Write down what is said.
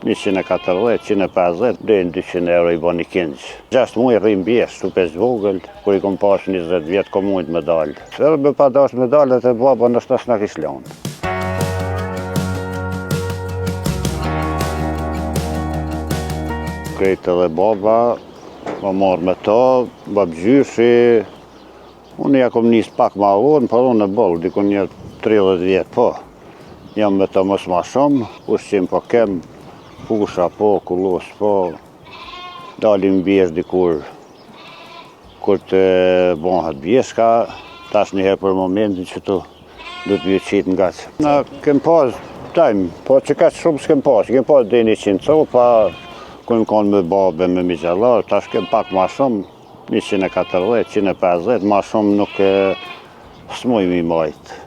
140, 150, dhe në 200 euro i bani kinç. 6 muaj rrim bjesht, tu pes vogël, kur i kom pas 20 vjet, kom mujt me dalë. Edhe me pa dash me dalë, e baba nështë s'na kish lanë. Krejtë edhe baba, ma marrë me ta, babgjyshi. Unë ja kom njës pak ma vonë, për unë e bollë, dikun një 30 vjetë po. Jam me ta mos ma shumë, ushqim po kem, pusha po, kullos po. Dalim bjesht dikur, kur të bëhet bjeshka, tash njëherë për momentin që tu du të qitë nga që. Na kem pas, tajmë, po që ka shumë s'kem pas, kem pas dhe 100 copa, ku më konë me babe, me migjallar, tash kem pak ma shumë, 140, 150, ma shumë nuk s'muj mi majtë.